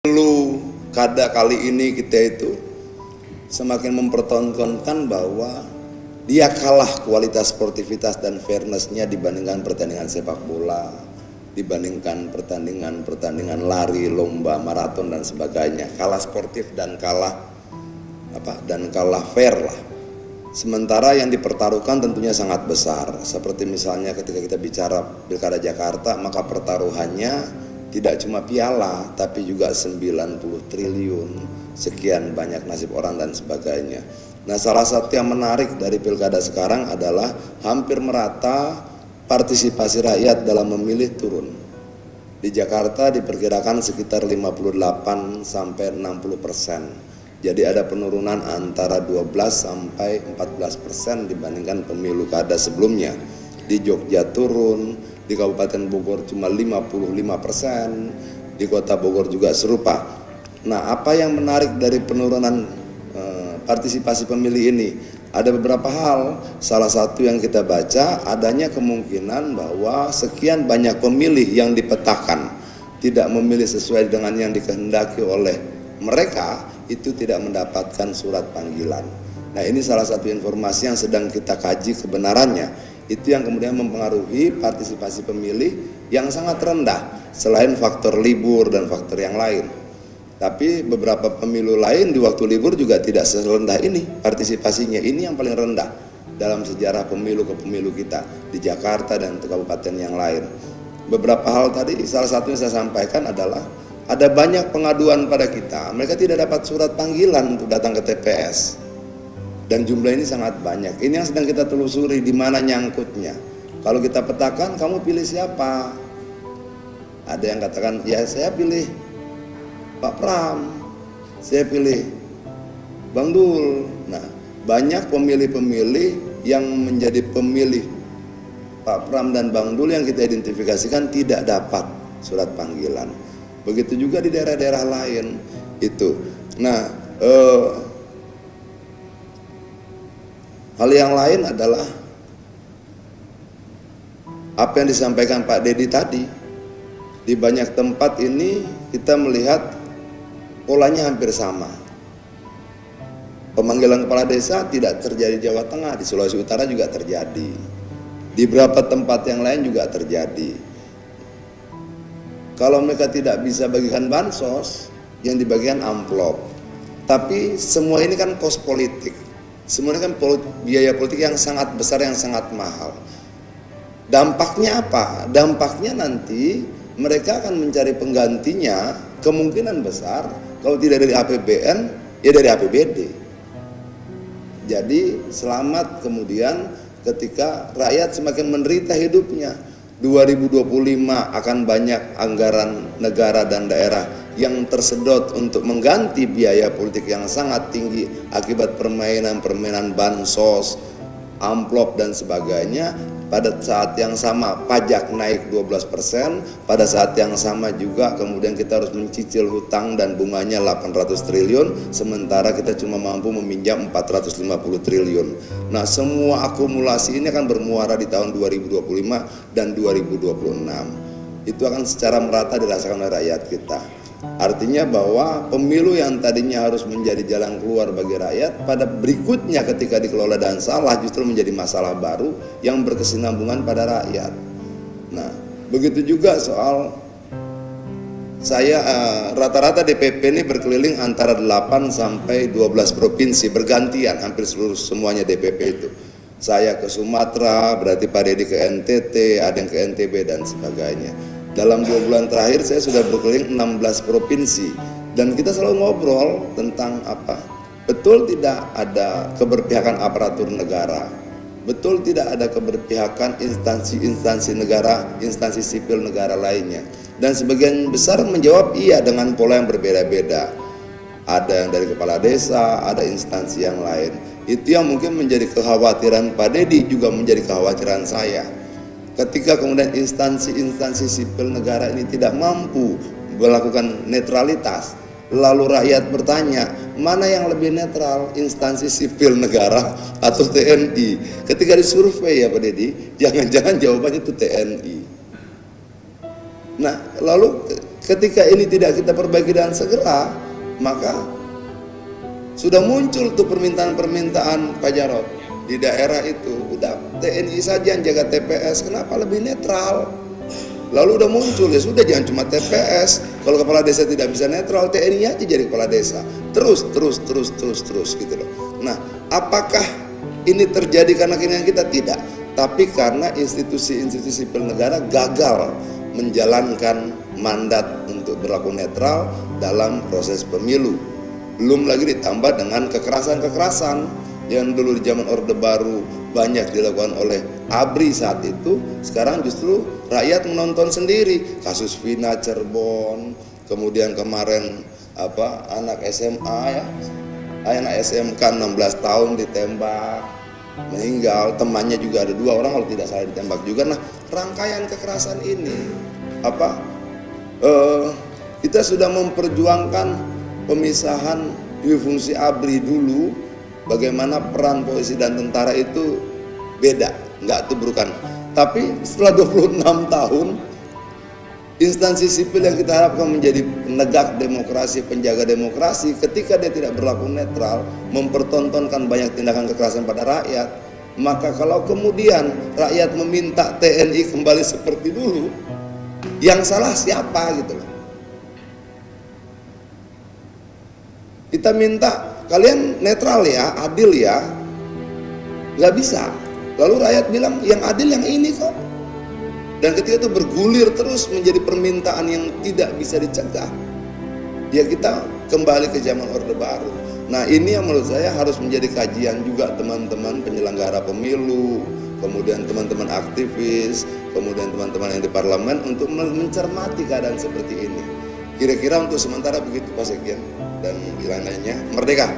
Perlu kada kali ini kita itu semakin mempertontonkan bahwa dia kalah kualitas sportivitas dan fairnessnya dibandingkan pertandingan sepak bola, dibandingkan pertandingan lari, lomba, maraton dan sebagainya. Kalah sportif dan kalah fair lah. Sementara yang dipertaruhkan tentunya sangat besar. Seperti misalnya ketika kita bicara Pilkada Jakarta, maka pertaruhannya tidak cuma piala, tapi juga 90 triliun, sekian banyak nasib orang dan sebagainya. Nah, salah satu yang menarik dari pilkada sekarang adalah hampir merata partisipasi rakyat dalam memilih turun. Di Jakarta diperkirakan sekitar 58 sampai 60%. Jadi ada penurunan antara 12 sampai 14% dibandingkan pemilu kada sebelumnya. Di Jogja turun, di Kabupaten Bogor cuma 55%, di Kota Bogor juga serupa. Nah, apa yang menarik dari penurunan partisipasi pemilih ini? Ada beberapa hal. Salah satu yang kita baca, adanya kemungkinan bahwa sekian banyak pemilih yang dipetakan tidak memilih sesuai dengan yang dikehendaki oleh mereka, itu tidak mendapatkan surat panggilan. Nah, ini salah satu informasi yang sedang kita kaji kebenarannya. Itu yang kemudian mempengaruhi partisipasi pemilih yang sangat rendah, selain faktor libur dan faktor yang lain. Tapi beberapa pemilu lain di waktu libur juga tidak serendah ini partisipasinya. Ini yang paling rendah dalam sejarah pemilu ke pemilu kita di Jakarta dan kabupaten yang lain. Beberapa hal tadi, salah satu yang saya sampaikan adalah ada banyak pengaduan pada kita, mereka tidak dapat surat panggilan untuk datang ke TPS. Dan jumlah ini sangat banyak. Ini yang sedang kita telusuri, di mana nyangkutnya. Kalau kita petakan, kamu pilih siapa? Ada yang katakan, ya saya pilih Pak Pram, saya pilih Bang Dul. Nah, banyak pemilih-pemilih yang menjadi pemilih Pak Pram dan Bang Dul yang kita identifikasikan tidak dapat surat panggilan. Begitu juga di daerah-daerah lain itu. Nah, hal yang lain adalah apa yang disampaikan Pak Dedi tadi. Di banyak tempat ini kita melihat polanya hampir sama. Pemanggilan kepala desa tidak terjadi di Jawa Tengah, di Sulawesi Utara juga terjadi. Di beberapa tempat yang lain juga terjadi. Kalau mereka tidak bisa bagikan bansos, yang dibagikan amplop. Tapi semua ini kan kos politik. Semuanya kan biaya politik yang sangat besar, yang sangat mahal. Dampaknya apa? Dampaknya nanti mereka akan mencari penggantinya, kemungkinan besar kalau tidak dari APBN, ya dari APBD. Jadi selamat kemudian ketika rakyat semakin menderita hidupnya. 2025 akan banyak anggaran negara dan daerah yang tersedot untuk mengganti biaya politik yang sangat tinggi akibat permainan bansos, amplop dan sebagainya. Pada saat yang sama pajak naik 12%, pada saat yang sama juga kemudian kita harus mencicil hutang dan bunganya 800 triliun, sementara kita cuma mampu meminjam 450 triliun. Nah, semua akumulasi ini akan bermuara di tahun 2025 dan 2026. Itu akan secara merata dirasakan oleh rakyat kita. Artinya bahwa pemilu yang tadinya harus menjadi jalan keluar bagi rakyat, pada berikutnya ketika dikelola dan salah justru menjadi masalah baru yang berkesinambungan pada rakyat. Nah, begitu juga soal saya rata-rata DPP ini berkeliling antara 8 sampai 12 provinsi bergantian, hampir semuanya DPP itu. Saya ke Sumatera, berarti Pak Dedi ke NTT, ada yang ke NTB dan sebagainya. Dalam 2 bulan terakhir saya sudah berkeliling 16 provinsi dan kita selalu ngobrol tentang apa? Betul tidak ada keberpihakan aparatur negara? Betul tidak ada keberpihakan instansi-instansi negara, instansi sipil negara lainnya? Dan sebagian besar menjawab iya dengan pola yang berbeda-beda. Ada yang dari kepala desa, ada instansi yang lain. Itu yang mungkin menjadi kekhawatiran Pak Dedi, juga menjadi kekhawatiran saya. Ketika kemudian instansi-instansi sipil negara ini tidak mampu melakukan netralitas, lalu rakyat bertanya, mana yang lebih netral, instansi sipil negara atau TNI? Ketika disurvei ya Pak Dedi, jangan-jangan jawabannya itu TNI. Nah, lalu ketika ini tidak kita perbaiki dan segera, maka sudah muncul tuh permintaan-permintaan Pak Jarod di daerah itu, udah TNI saja yang jaga TPS, kenapa lebih netral? Lalu udah muncul, ya sudah jangan cuma TPS, kalau kepala desa tidak bisa netral, TNI aja jadi kepala desa. Terus gitu loh. Nah, apakah ini terjadi karena keinginan kita? Tidak, tapi karena institusi-institusi sipil negara gagal menjalankan mandat untuk berlaku netral dalam proses pemilu. Belum lagi ditambah dengan kekerasan-kekerasan yang dulu di zaman Orde Baru banyak dilakukan oleh ABRI saat itu, sekarang justru rakyat menonton sendiri. Kasus Vina Cirebon, kemudian kemarin anak SMA ya, anak SMK 16 tahun ditembak, meninggal, temannya juga ada 2 orang kalau tidak salah ditembak juga. Nah, rangkaian kekerasan ini kita sudah memperjuangkan pemisahan dua fungsi ABRI dulu. Bagaimana peran polisi dan tentara itu beda, nggak tubrukan. Tapi setelah 26 tahun, instansi sipil yang kita harapkan menjadi penegak demokrasi, penjaga demokrasi, ketika dia tidak berlaku netral, mempertontonkan banyak tindakan kekerasan pada rakyat, maka kalau kemudian rakyat meminta TNI kembali seperti dulu, yang salah siapa gitu loh. Kita minta kalian netral ya, adil ya, nggak bisa. Lalu rakyat bilang yang adil yang ini kok. Dan ketika itu bergulir terus menjadi permintaan yang tidak bisa dicegah, ya kita kembali ke zaman Orde Baru. Nah, ini yang menurut saya harus menjadi kajian juga teman-teman penyelenggara pemilu, kemudian teman-teman aktivis, kemudian teman-teman yang di parlemen untuk mencermati keadaan seperti ini. Kira-kira untuk sementara begitu Pak Sekjen dan lain-lainnya. Merdeka!